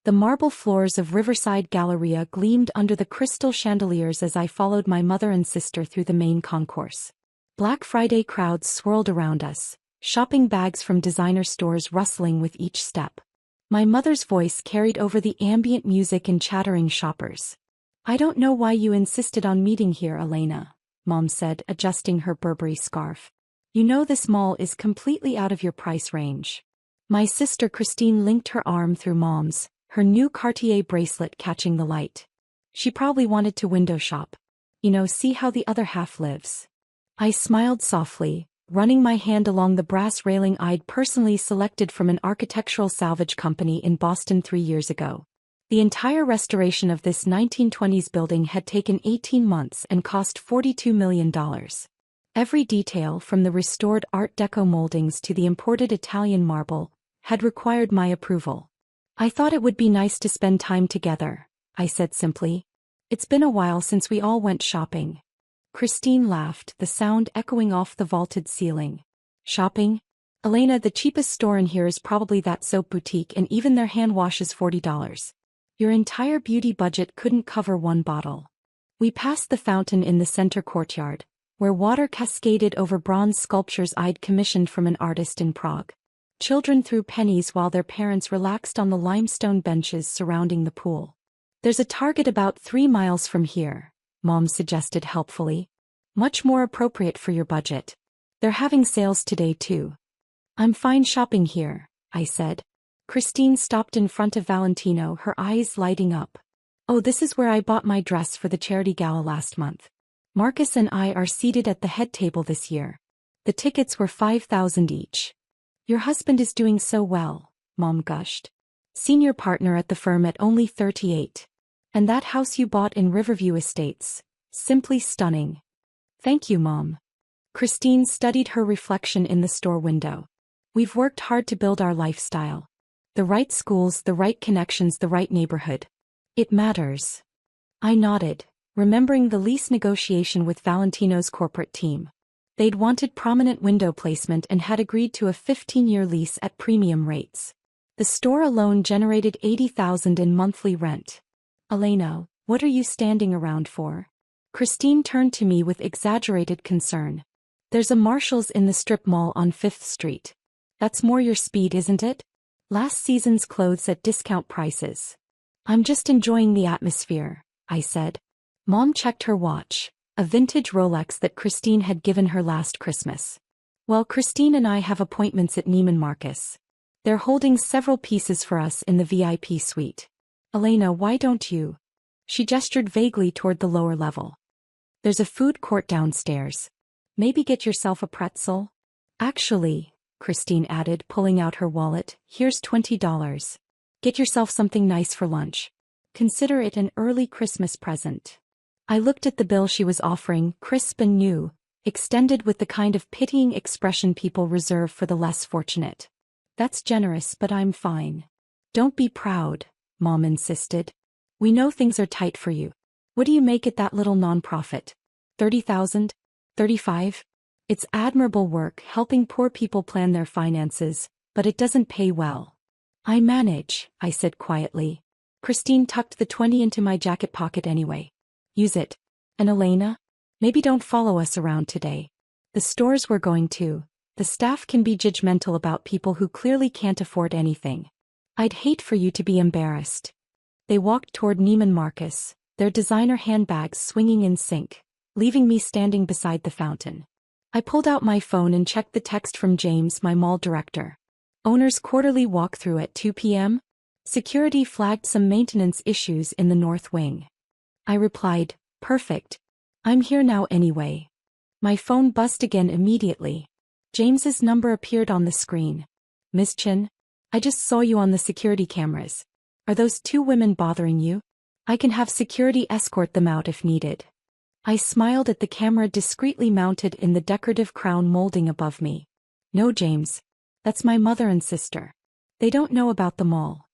The marble floors of Riverside Galleria gleamed under the crystal chandeliers as I followed my mother and sister through the main concourse. Black Friday crowds swirled around us, shopping bags from designer stores rustling with each step. My mother's voice carried over the ambient music and chattering shoppers. "I don't know why you insisted on meeting here, Elena," Mom said, adjusting her Burberry scarf. "You know this mall is completely out of your price range." My sister Christine linked her arm through Mom's, her new Cartier bracelet catching the light. "She probably wanted to window shop. See how the other half lives." I smiled softly, running my hand along the brass railing I'd personally selected from an architectural salvage company in Boston 3 years ago. The entire restoration of this 1920s building had taken 18 months and cost $42 million. Every detail, from the restored Art Deco moldings to the imported Italian marble, had required my approval. "I thought it would be nice to spend time together," I said simply. "It's been a while since we all went shopping." Christine laughed, the sound echoing off the vaulted ceiling. "Shopping? Elena, the cheapest store in here is probably that soap boutique, and even their hand wash is $40. Your entire beauty budget couldn't cover one bottle." We passed the fountain in the center courtyard, where water cascaded over bronze sculptures I'd commissioned from an artist in Prague. Children threw pennies while their parents relaxed on the limestone benches surrounding the pool. "There's a Target about 3 miles from here," Mom suggested helpfully. "Much more appropriate for your budget. They're having sales today too." "I'm fine shopping here," I said. Christine stopped in front of Valentino, her eyes lighting up. "Oh, this is where I bought my dress for the charity gala last month. Marcus and I are seated at the head table this year. The tickets were $5,000 each." "Your husband is doing so well," Mom gushed. "Senior partner at the firm at only 38. And that house you bought in Riverview Estates. Simply stunning." "Thank you, Mom." Christine studied her reflection in the store window. "We've worked hard to build our lifestyle. The right schools, the right connections, the right neighborhood. It matters." I nodded, remembering the lease negotiation with Valentino's corporate team. They'd wanted prominent window placement and had agreed to a 15-year lease at premium rates. The store alone generated $80,000 in monthly rent. "Elena, what are you standing around for?" Christine turned to me with exaggerated concern. "There's a Marshall's in the strip mall on 5th Street. That's more your speed, isn't it? Last season's clothes at discount prices." "I'm just enjoying the atmosphere," I said. Mom checked her watch, a vintage Rolex that Christine had given her last Christmas. "Well, Christine and I have appointments at Neiman Marcus. They're holding several pieces for us in the VIP suite. Elena, why don't you?" She gestured vaguely toward the lower level. "There's a food court downstairs. Maybe get yourself a pretzel?" "Actually," Christine added, pulling out her wallet, "here's $20. Get yourself something nice for lunch. Consider it an early Christmas present." I looked at the bill she was offering, crisp and new, extended with the kind of pitying expression people reserve for the less fortunate. "That's generous, but I'm fine." "Don't be proud," Mom insisted. "We know things are tight for you. What do you make at that little nonprofit? 30,000? 35? It's admirable work helping poor people plan their finances, but it doesn't pay well." "I manage," I said quietly. Christine tucked the 20 into my jacket pocket anyway. "Use it. And Elena? Maybe don't follow us around today. The stores we're going to, the staff can be judgmental about people who clearly can't afford anything. I'd hate for you to be embarrassed." They walked toward Neiman Marcus, their designer handbags swinging in sync, leaving me standing beside the fountain. I pulled out my phone and checked the text from James, my mall director. "Owner's quarterly walkthrough at 2 p.m. Security flagged some maintenance issues in the north wing." I replied, "Perfect. I'm here now anyway." My phone buzzed again immediately. James's number appeared on the screen. "Ms. Chin? I just saw you on the security cameras. Are those 2 women bothering you? I can have security escort them out if needed." I smiled at the camera discreetly mounted in the decorative crown molding above me. "No, James. That's my mother and sister. They don't know about the mall."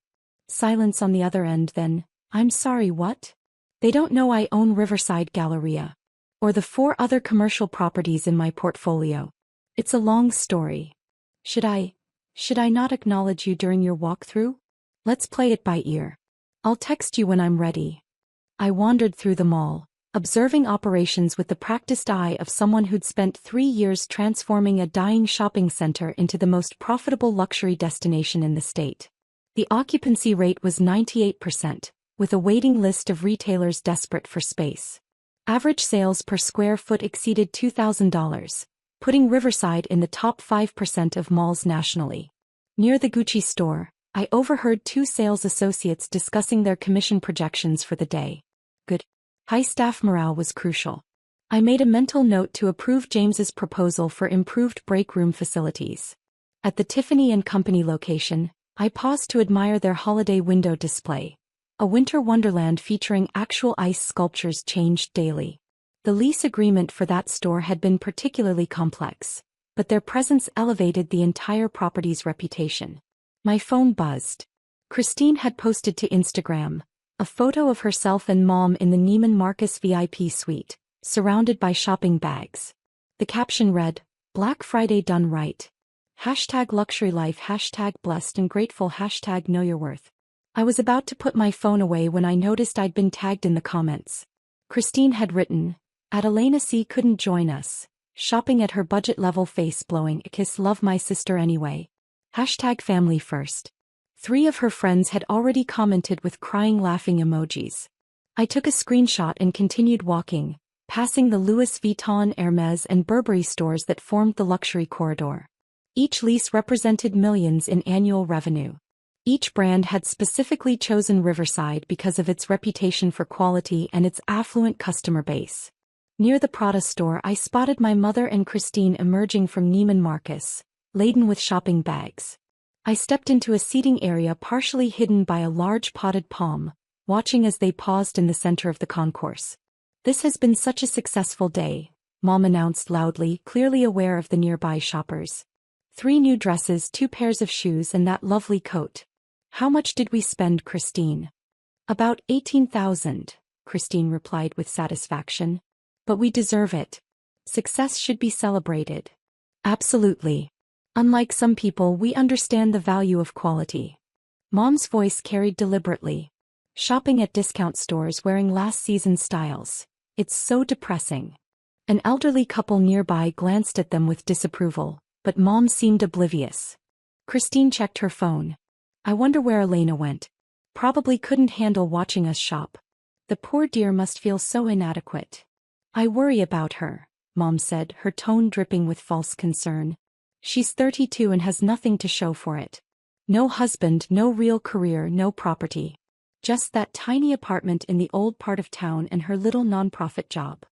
Silence on the other end then. "I'm sorry, what?" "They don't know I own Riverside Galleria. Or the 4 other commercial properties in my portfolio. It's a long story. Should I not acknowledge you during your walkthrough? Let's play it by ear." I'll text you when I'm ready. I wandered through the mall, observing operations with the practiced eye of someone who'd spent 3 years transforming a dying shopping center into the most profitable luxury destination in the state. The occupancy rate was 98%, with a waiting list of retailers desperate for space. Average sales per square foot exceeded $2,000, putting Riverside in the top 5% of malls nationally. Near the Gucci store, I overheard two sales associates discussing their commission projections for the day. Good. High staff morale was crucial. I made a mental note to approve James's proposal for improved break room facilities. At the Tiffany & Company location, I paused to admire their holiday window display. A winter wonderland featuring actual ice sculptures changed daily. The lease agreement for that store had been particularly complex, but their presence elevated the entire property's reputation. My phone buzzed. Christine had posted to Instagram a photo of herself and Mom in the Neiman Marcus VIP suite, surrounded by shopping bags. The caption read, "Black Friday done right. #luxury life, #blessed and grateful, #know your worth." I was about to put my phone away when I noticed I'd been tagged in the comments. Christine had written, "Adelena C. couldn't join us. Shopping at her budget level, face blowing, a kiss, love my sister anyway. #family first." 3 of her friends had already commented with crying laughing emojis. I took a screenshot and continued walking, passing the Louis Vuitton, Hermes and Burberry stores that formed the luxury corridor. Each lease represented millions in annual revenue. Each brand had specifically chosen Riverside because of its reputation for quality and its affluent customer base. Near the Prada store, I spotted my mother and Christine emerging from Neiman Marcus, laden with shopping bags. I stepped into a seating area partially hidden by a large potted palm, watching as they paused in the center of the concourse. "This has been such a successful day," Mom announced loudly, clearly aware of the nearby shoppers. 3 new dresses, 2 pairs of shoes and that lovely coat. "How much did we spend, Christine?" "About 18,000, Christine replied with satisfaction. "But we deserve it. Success should be celebrated." "Absolutely. Unlike some people, we understand the value of quality." Mom's voice carried deliberately. "Shopping at discount stores wearing last season's styles. It's so depressing." An elderly couple nearby glanced at them with disapproval, but Mom seemed oblivious. Christine checked her phone. "I wonder where Elena went. Probably couldn't handle watching us shop. The poor dear must feel so inadequate." "I worry about her," Mom said, her tone dripping with false concern. "She's 32 and has nothing to show for it. No husband, no real career, no property. Just that tiny apartment in the old part of town and her little nonprofit job."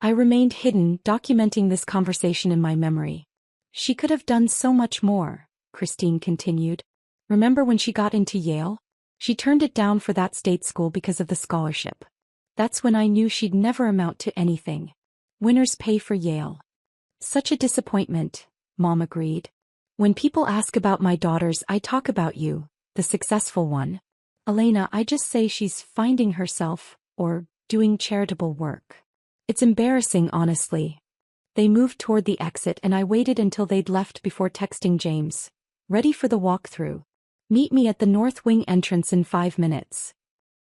I remained hidden, documenting this conversation in my memory. "She could have done so much more," Christine continued. "Remember when she got into Yale? She turned it down for that state school because of the scholarship. That's when I knew she'd never amount to anything. Winners pay for Yale." "Such a disappointment," Mom agreed. "When people ask about my daughters, I talk about you, the successful one. Elena, I just say she's finding herself, or doing charitable work. It's embarrassing, honestly." They moved toward the exit and I waited until they'd left before texting James. "Ready for the walkthrough. Meet me at the North Wing entrance in 5 minutes."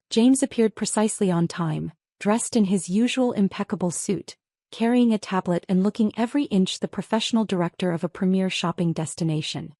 James appeared precisely on time, dressed in his usual impeccable suit, carrying a tablet and looking every inch the professional director of a premier shopping destination.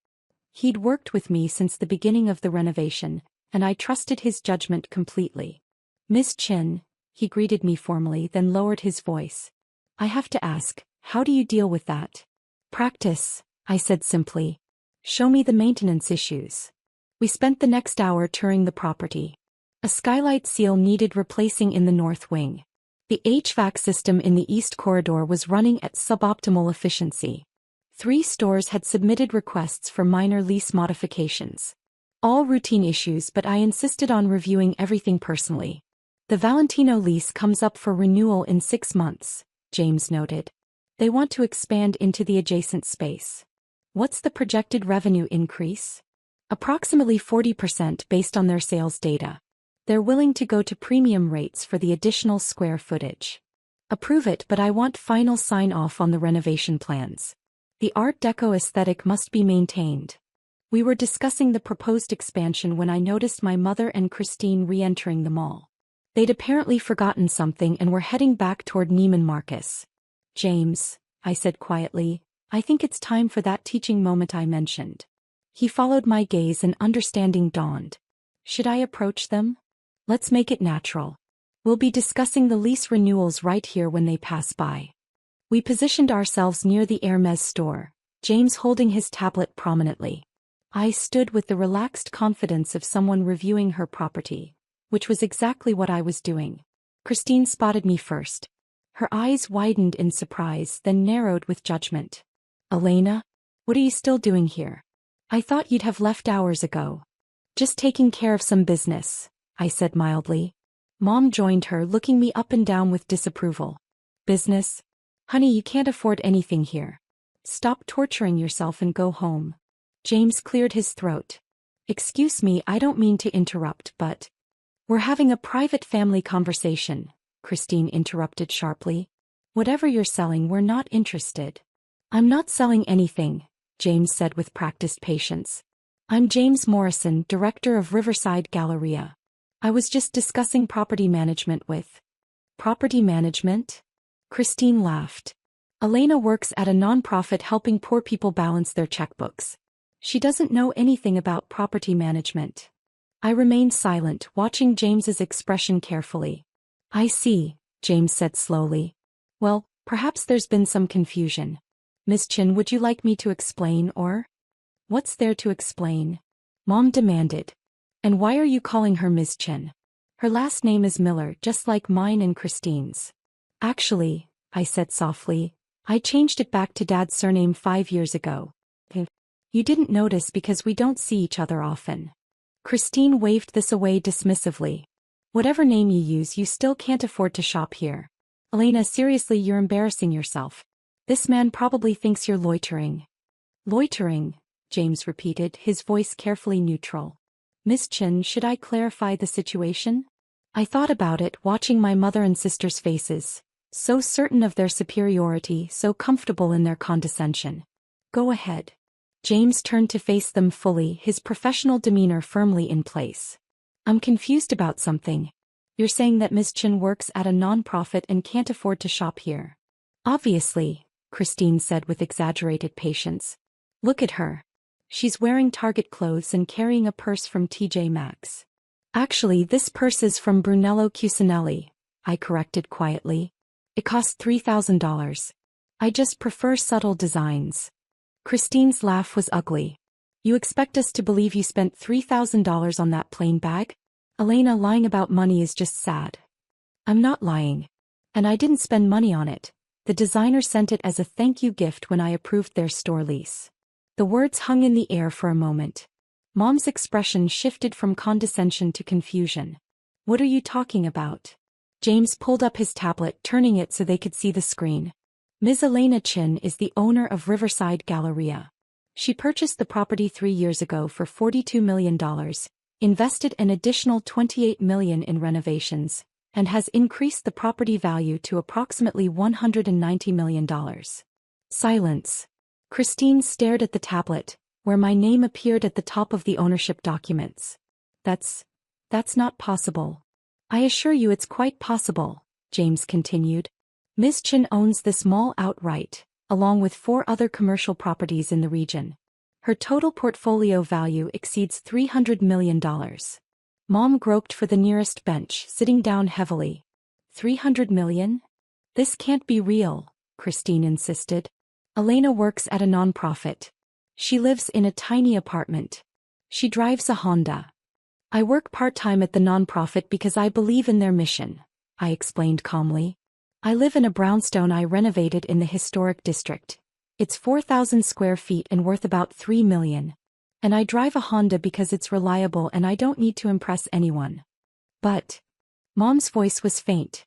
He'd worked with me since the beginning of the renovation, and I trusted his judgment completely. "Miss Chin," he greeted me formally, then lowered his voice. "I have to ask, how do you deal with that?" "Practice," I said simply. "Show me the maintenance issues." We spent the next hour touring the property. A skylight seal needed replacing in the north wing. The HVAC system in the east corridor was running at suboptimal efficiency. 3 stores had submitted requests for minor lease modifications. All routine issues, but I insisted on reviewing everything personally. "The Valentino lease comes up for renewal in 6 months, James noted. "They want to expand into the adjacent space." "What's the projected revenue increase?" "Approximately 40% based on their sales data. They're willing to go to premium rates for the additional square footage." "Approve it, but I want final sign-off on the renovation plans. The Art Deco aesthetic must be maintained." We were discussing the proposed expansion when I noticed my mother and Christine re-entering the mall. They'd apparently forgotten something and were heading back toward Neiman Marcus. "James," I said quietly, "I think it's time for that teaching moment I mentioned." He followed my gaze and understanding dawned. "Should I approach them? Let's make it natural. We'll be discussing the lease renewals right here when they pass by." We positioned ourselves near the Hermes store, James holding his tablet prominently. I stood with the relaxed confidence of someone reviewing her property, which was exactly what I was doing. Christine spotted me first. Her eyes widened in surprise, then narrowed with judgment. "Elena? What are you still doing here? I thought you'd have left hours ago." "Just taking care of some business," I said mildly. Mom joined her, looking me up and down with disapproval. "Business? Honey, you can't afford anything here. Stop torturing yourself and go home." James cleared his throat. "Excuse me, I don't mean to interrupt, but—" "We're having a private family conversation," Christine interrupted sharply. "Whatever you're selling, we're not interested." "I'm not selling anything," James said with practiced patience. "I'm James Morrison, director of Riverside Galleria. I was just discussing property management with—" "Property management?" Christine laughed. "Elena works at a nonprofit helping poor people balance their checkbooks. She doesn't know anything about property management." I remained silent, watching James's expression carefully. "I see," James said slowly. "Well, perhaps there's been some confusion. Miss Chin, would you like me to explain or—" "What's there to explain?" Mom demanded. "And why are you calling her Miss Chin? Her last name is Miller, just like mine and Christine's." "Actually," I said softly, "I changed it back to Dad's surname 5 years ago. You didn't notice because we don't see each other often." Christine waved this away dismissively. "Whatever name you use, you still can't afford to shop here. Elena, seriously, you're embarrassing yourself. This man probably thinks you're loitering." "Loitering?" James repeated, his voice carefully neutral. "Miss Chin, should I clarify the situation?" I thought about it, watching my mother and sister's faces, so certain of their superiority, so comfortable in their condescension. "Go ahead." James turned to face them fully, his professional demeanor firmly in place. "I'm confused about something. You're saying that Miss Chin works at a non-profit and can't afford to shop here?" "Obviously," Christine said with exaggerated patience. "Look at her. She's wearing Target clothes and carrying a purse from TJ Maxx." "Actually, this purse is from Brunello Cucinelli," I corrected quietly. "It costs $3,000. I just prefer subtle designs." Christine's laugh was ugly. "You expect us to believe you spent $3,000 on that plain bag? Elena, lying about money is just sad." "I'm not lying. And I didn't spend money on it. The designer sent it as a thank you gift when I approved their store lease." The words hung in the air for a moment. Mom's expression shifted from condescension to confusion. "What are you talking about?" James pulled up his tablet, turning it so they could see the screen. "Ms. Elena Chin is the owner of Riverside Galleria. She purchased the property 3 years ago for $42 million, invested an additional $28 million in renovations, and has increased the property value to approximately $190 million. Silence. Christine stared at the tablet, where my name appeared at the top of the ownership documents. That's not possible." "I assure you it's quite possible," James continued. "Ms. Chin owns this mall outright, along with 4 other commercial properties in the region. Her total portfolio value exceeds $300 million. Mom groped for the nearest bench, sitting down heavily. $300 million? This can't be real, Christine insisted. Elena works at a nonprofit. She lives in a tiny apartment. She drives a Honda. I work part-time at the nonprofit because I believe in their mission, I explained calmly. I live in a brownstone I renovated in the historic district. It's 4,000 square feet and worth about $3 million. And I drive a Honda because it's reliable and I don't need to impress anyone. But Mom's voice was faint.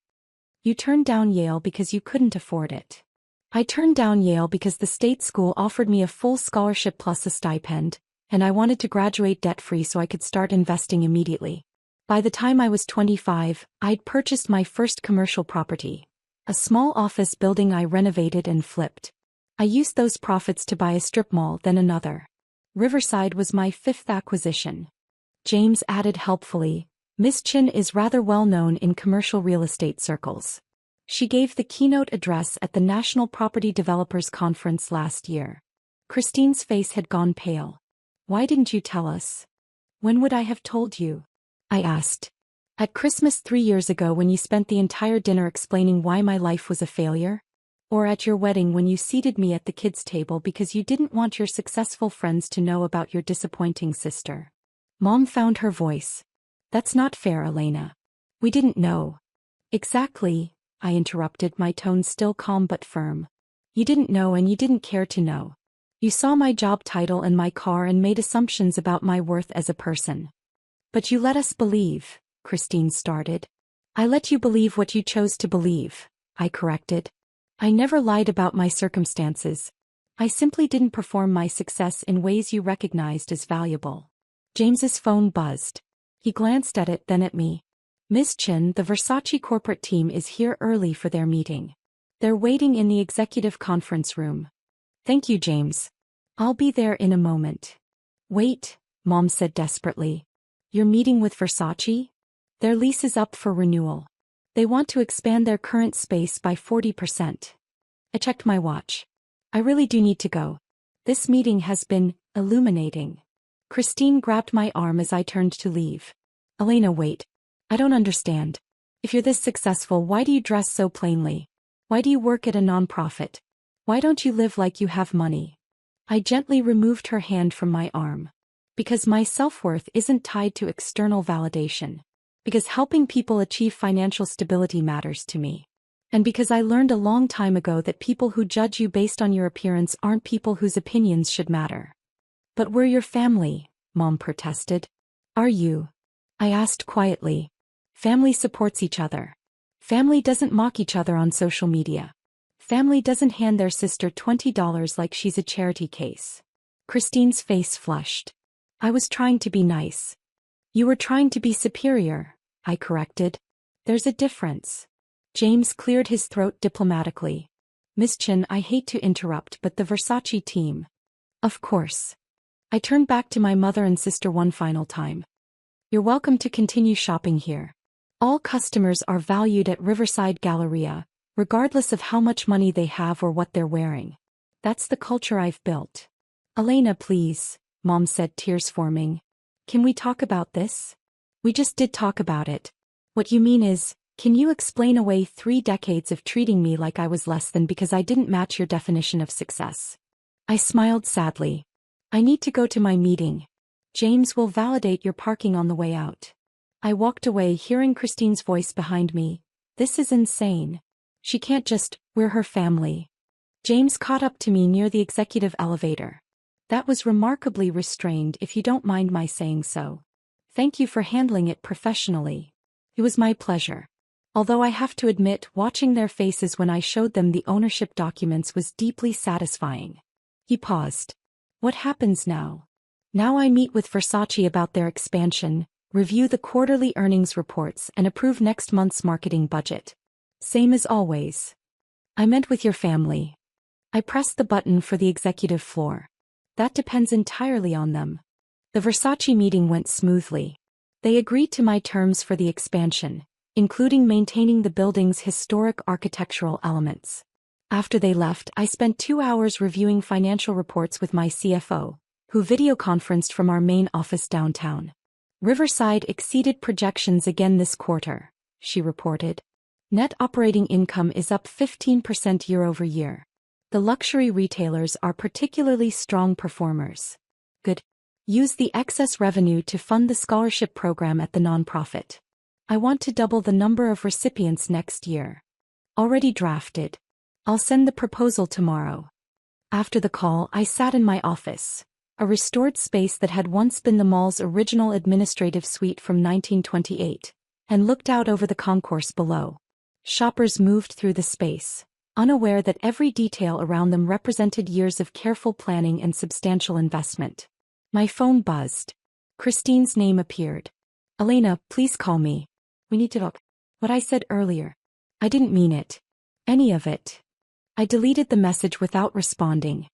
You turned down Yale because you couldn't afford it. I turned down Yale because the state school offered me a full scholarship plus a stipend, and I wanted to graduate debt-free so I could start investing immediately. By the time I was 25, I'd purchased my first commercial property. A small office building I renovated and flipped. I used those profits to buy a strip mall, then another. Riverside was my fifth acquisition. James added helpfully. Miss Chin is rather well known in commercial real estate circles. She gave the keynote address at the National Property Developers Conference last year. Christine's face had gone pale. Why didn't you tell us? When would I have told you? I asked. At Christmas 3 years ago when you spent the entire dinner explaining why my life was a failure? Or at your wedding when you seated me at the kids' table because you didn't want your successful friends to know about your disappointing sister? Mom found her voice. That's not fair, Elena. We didn't know. Exactly, I interrupted, my tone still calm but firm. You didn't know and you didn't care to know. You saw my job title and my car and made assumptions about my worth as a person. But you let us believe, Christine started. I let you believe what you chose to believe, I corrected. I never lied about my circumstances. I simply didn't perform my success in ways you recognized as valuable. James's phone buzzed. He glanced at it, then at me. Miss Chin, the Versace corporate team is here early for their meeting. They're waiting in the executive conference room. Thank you, James. I'll be there in a moment. Wait, Mom said desperately. You're meeting with Versace? Their lease is up for renewal. They want to expand their current space by 40%. I checked my watch. I really do need to go. This meeting has been illuminating. Christine grabbed my arm as I turned to leave. Elena, wait. I don't understand. If you're this successful, why do you dress so plainly? Why do you work at a nonprofit? Why don't you live like you have money? I gently removed her hand from my arm. Because my self-worth isn't tied to external validation. Because helping people achieve financial stability matters to me. And because I learned a long time ago that people who judge you based on your appearance aren't people whose opinions should matter. But we're your family, Mom protested. Are you? I asked quietly. Family supports each other. Family doesn't mock each other on social media. Family doesn't hand their sister $20 like she's a charity case. Christine's face flushed. I was trying to be nice. You were trying to be superior, I corrected. There's a difference. James cleared his throat diplomatically. Miss Chin, I hate to interrupt, but the Versace team. Of course. I turned back to my mother and sister one final time. You're welcome to continue shopping here. All customers are valued at Riverside Galleria, regardless of how much money they have or what they're wearing. That's the culture I've built. Elena, please, Mom said, tears forming. Can we talk about this? We just did talk about it. What you mean is, can you explain away 3 decades of treating me like I was less than because I didn't match your definition of success? I smiled sadly. I need to go to my meeting. James will validate your parking on the way out. I walked away, hearing Christine's voice behind me. This is insane. She can't just, we're her family. James caught up to me near the executive elevator. That was remarkably restrained, if you don't mind my saying so. Thank you for handling it professionally. It was my pleasure. Although I have to admit, watching their faces when I showed them the ownership documents was deeply satisfying. He paused. What happens now? Now I meet with Versace about their expansion, review the quarterly earnings reports and approve next month's marketing budget. Same as always. I meant with your family. I pressed the button for the executive floor. That depends entirely on them. The Versace meeting went smoothly. They agreed to my terms for the expansion, including maintaining the building's historic architectural elements. After they left, I spent 2 hours reviewing financial reports with my CFO, who videoconferenced from our main office downtown. Riverside exceeded projections again this quarter, she reported. Net operating income is up 15% year-over-year. The luxury retailers are particularly strong performers. Good. Use the excess revenue to fund the scholarship program at the nonprofit. I want to double the number of recipients next year. Already drafted. I'll send the proposal tomorrow. After the call, I sat in my office, a restored space that had once been the mall's original administrative suite from 1928, and looked out over the concourse below. Shoppers moved through the space, unaware that every detail around them represented years of careful planning and substantial investment. My phone buzzed. Christine's name appeared. Elena, please call me. We need to talk. What I said earlier. I didn't mean it. Any of it. I deleted the message without responding.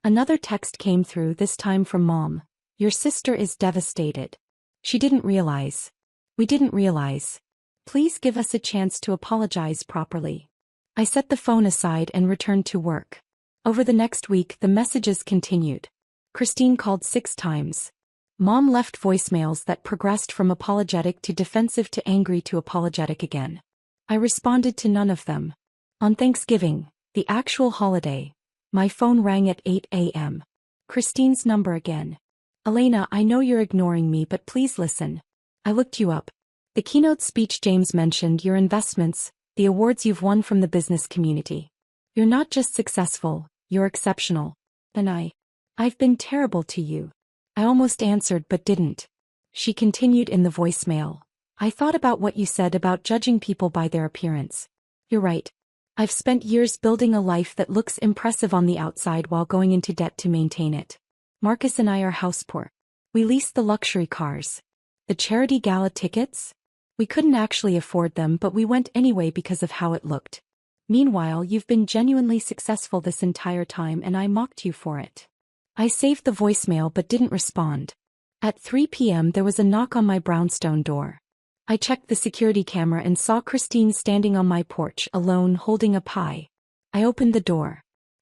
Another text came through, this time from Mom. Your sister is devastated. She didn't realize. We didn't realize. Please give us a chance to apologize properly. I set the phone aside and returned to work. Over the next week, the messages continued. Christine called 6 times. Mom left voicemails that progressed from apologetic to defensive to angry to apologetic again. I responded to none of them. On Thanksgiving, the actual holiday, my phone rang at 8 a.m. Christine's number again. Elena, I know you're ignoring me, but please listen. I looked you up. The keynote speech James mentioned your investments, the awards you've won from the business community. You're not just successful, you're exceptional. And I've been terrible to you. I almost answered but didn't. She continued in the voicemail. I thought about what you said about judging people by their appearance. You're right. I've spent years building a life that looks impressive on the outside while going into debt to maintain it. Marcus and I are house poor. We leased the luxury cars. The charity gala tickets? We couldn't actually afford them, but we went anyway because of how it looked. Meanwhile, you've been genuinely successful this entire time and I mocked you for it. I saved the voicemail but didn't respond. At 3 p.m. there was a knock on my brownstone door. I checked the security camera and saw Christine standing on my porch alone holding a pie. I opened the door.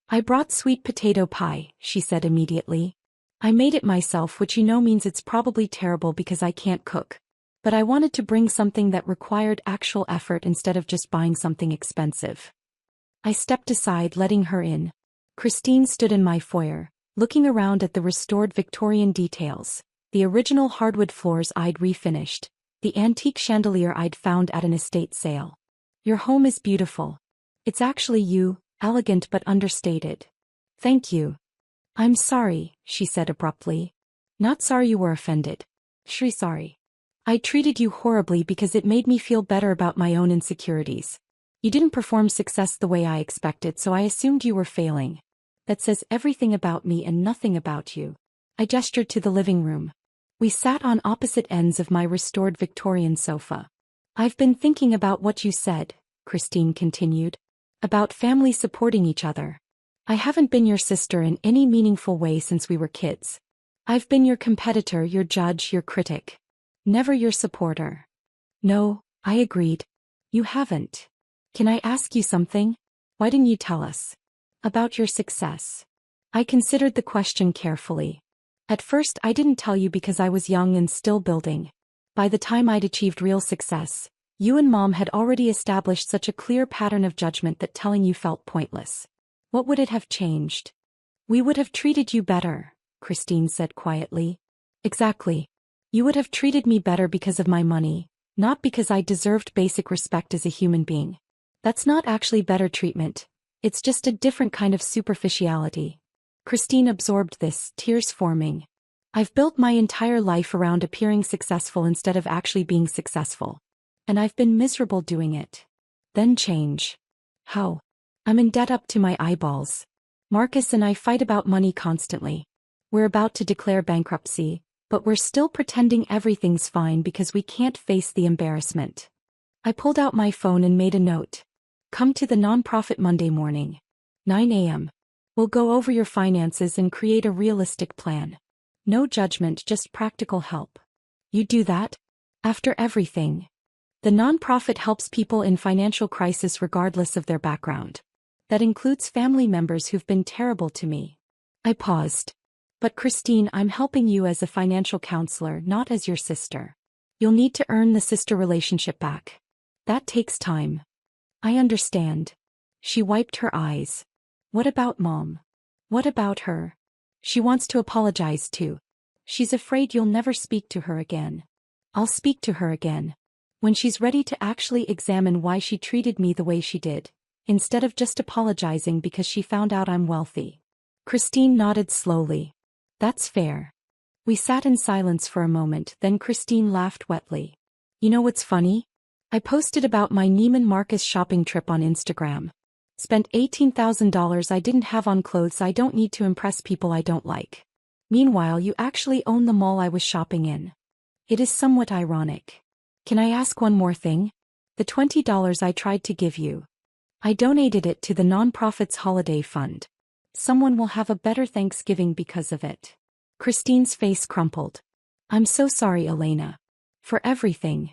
I brought sweet potato pie, she said immediately. I made it myself, which you know means it's probably terrible because I can't cook. But I wanted to bring something that required actual effort instead of just buying something expensive. I stepped aside, letting her in. Christine stood in my foyer, looking around at the restored Victorian details, the original hardwood floors I'd refinished, the antique chandelier I'd found at an estate sale. Your home is beautiful. It's actually you, elegant but understated. Thank you. I'm sorry, she said abruptly. Not sorry you were offended. Shri sorry. I treated you horribly because it made me feel better about my own insecurities. You didn't perform success the way I expected, so I assumed you were failing. That says everything about me and nothing about you. I gestured to the living room. We sat on opposite ends of my restored Victorian sofa. I've been thinking about what you said, Christine continued. About family supporting each other. I haven't been your sister in any meaningful way since we were kids. I've been your competitor, your judge, your critic. Never your supporter. No, I agreed. You haven't. Can I ask you something? Why didn't you tell us about your success? I considered the question carefully. At first I didn't tell you because I was young and still building. By the time I'd achieved real success, you and Mom had already established such a clear pattern of judgment that telling you felt pointless. What would it have changed? We would have treated you better, Christine said quietly. Exactly. You would have treated me better because of my money, not because I deserved basic respect as a human being. That's not actually better treatment. It's just a different kind of superficiality. Christine absorbed this, tears forming. I've built my entire life around appearing successful instead of actually being successful. And I've been miserable doing it. Then change. How? I'm in debt up to my eyeballs. Marcus and I fight about money constantly. We're about to declare bankruptcy, but we're still pretending everything's fine because we can't face the embarrassment. I pulled out my phone and made a note. Come to the nonprofit Monday morning. 9 a.m. We'll go over your finances and create a realistic plan. No judgment, just practical help. You do that? After everything. The nonprofit helps people in financial crisis regardless of their background. That includes family members who've been terrible to me. I paused. But Christine, I'm helping you as a financial counselor, not as your sister. You'll need to earn the sister relationship back. That takes time. I understand. She wiped her eyes. What about Mom? What about her? She wants to apologize too. She's afraid you'll never speak to her again. I'll speak to her again. When she's ready to actually examine why she treated me the way she did, instead of just apologizing because she found out I'm wealthy. Christine nodded slowly. That's fair. We sat in silence for a moment, then Christine laughed wetly. You know what's funny? I posted about my Neiman Marcus shopping trip on Instagram. Spent $18,000 I didn't have on clothes I don't need to impress people I don't like. Meanwhile, you actually own the mall I was shopping in. It is somewhat ironic. Can I ask one more thing? The $20 I tried to give you. I donated it to the nonprofit's holiday fund. Someone will have a better Thanksgiving because of it. Christine's face crumpled. I'm so sorry, Elena. For everything.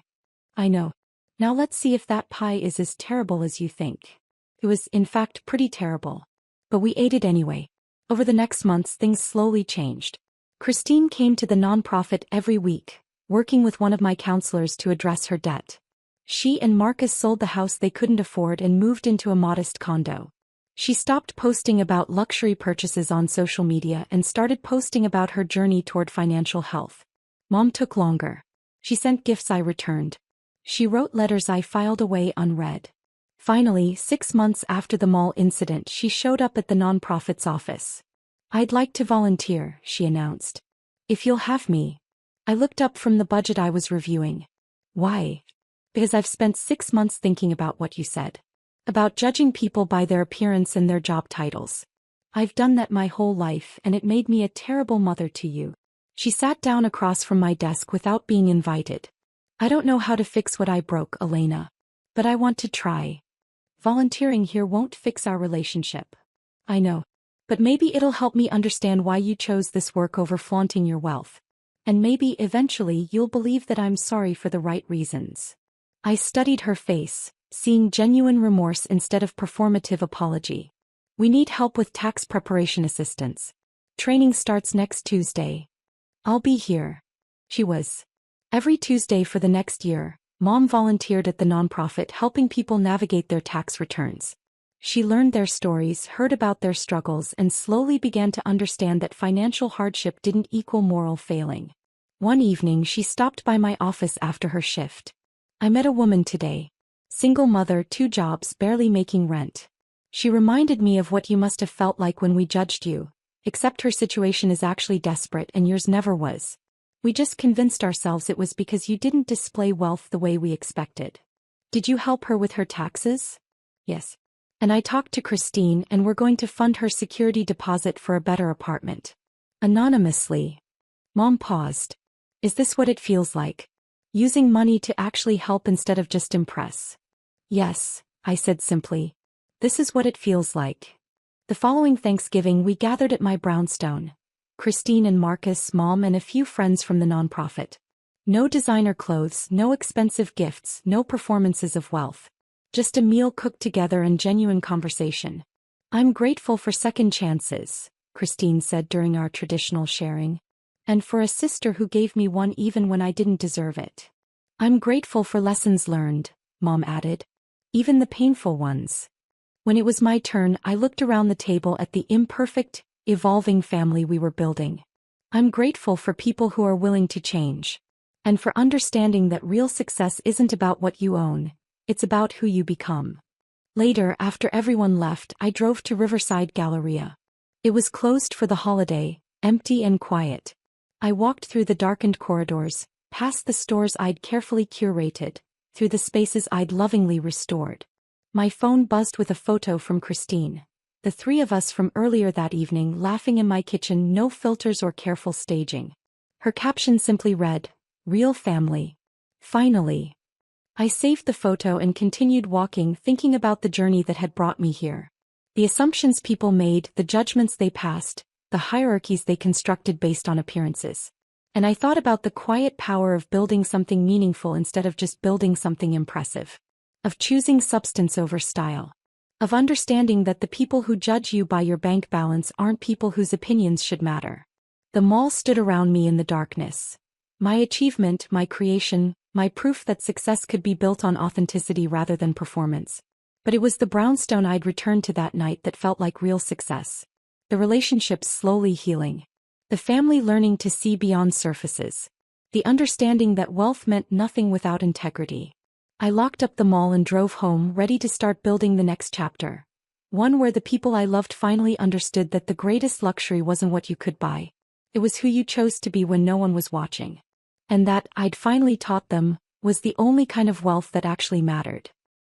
I know. Now let's see if that pie is as terrible as you think. It was, in fact, pretty terrible. But we ate it anyway. Over the next months, things slowly changed. Christine came to the nonprofit every week, working with one of my counselors to address her debt. She and Marcus sold the house they couldn't afford and moved into a modest condo. She stopped posting about luxury purchases on social media and started posting about her journey toward financial health. Mom took longer. She sent gifts I returned. She wrote letters I filed away unread. Finally, 6 months after the mall incident, she showed up at the nonprofit's office. I'd like to volunteer, she announced. If you'll have me. I looked up from the budget I was reviewing. Why? Because I've spent 6 months thinking about what you said. About judging people by their appearance and their job titles. I've done that my whole life, and it made me a terrible mother to you. She sat down across from my desk without being invited. I don't know how to fix what I broke, Elena. But I want to try. Volunteering here won't fix our relationship. I know. But maybe it'll help me understand why you chose this work over flaunting your wealth. And maybe eventually you'll believe that I'm sorry for the right reasons. I studied her face, seeing genuine remorse instead of performative apology. We need help with tax preparation assistance. Training starts next Tuesday. I'll be here. She was. Every Tuesday for the next year, Mom volunteered at the nonprofit helping people navigate their tax returns. She learned their stories, heard about their struggles, and slowly began to understand that financial hardship didn't equal moral failing. One evening she stopped by my office after her shift. I met a woman today. Single mother, 2 jobs, barely making rent. She reminded me of what you must have felt like when we judged you, except her situation is actually desperate and yours never was. We just convinced ourselves it was because you didn't display wealth the way we expected. Did you help her with her taxes? Yes. And I talked to Christine and we're going to fund her security deposit for a better apartment. Anonymously. Mom paused. Is this what it feels like? Using money to actually help instead of just impress? Yes, I said simply. This is what it feels like. The following Thanksgiving we gathered at my brownstone. Christine and Marcus, Mom, and a few friends from the nonprofit. No designer clothes, no expensive gifts, no performances of wealth. Just a meal cooked together and genuine conversation. I'm grateful for second chances, Christine said during our traditional sharing. And for a sister who gave me one even when I didn't deserve it. I'm grateful for lessons learned, Mom added. Even the painful ones. When it was my turn, I looked around the table at the imperfect, evolving family we were building. I'm grateful for people who are willing to change. And for understanding that real success isn't about what you own, it's about who you become. Later, after everyone left, I drove to Riverside Galleria. It was closed for the holiday, empty and quiet. I walked through the darkened corridors, past the stores I'd carefully curated, through the spaces I'd lovingly restored. My phone buzzed with a photo from Christine. The 3 of us from earlier that evening laughing in my kitchen, no filters or careful staging. Her caption simply read, "Real family." Finally. I saved the photo and continued walking, thinking about the journey that had brought me here. The assumptions people made, the judgments they passed, the hierarchies they constructed based on appearances. And I thought about the quiet power of building something meaningful instead of just building something impressive. Of choosing substance over style. Of understanding that the people who judge you by your bank balance aren't people whose opinions should matter. The mall stood around me in the darkness. My achievement, my creation, my proof that success could be built on authenticity rather than performance. But it was the brownstone I'd returned to that night that felt like real success. The relationships slowly healing. The family learning to see beyond surfaces. The understanding that wealth meant nothing without integrity. I locked up the mall and drove home, ready to start building the next chapter. One where the people I loved finally understood that the greatest luxury wasn't what you could buy. It was who you chose to be when no one was watching. And that, I'd finally taught them, was the only kind of wealth that actually mattered.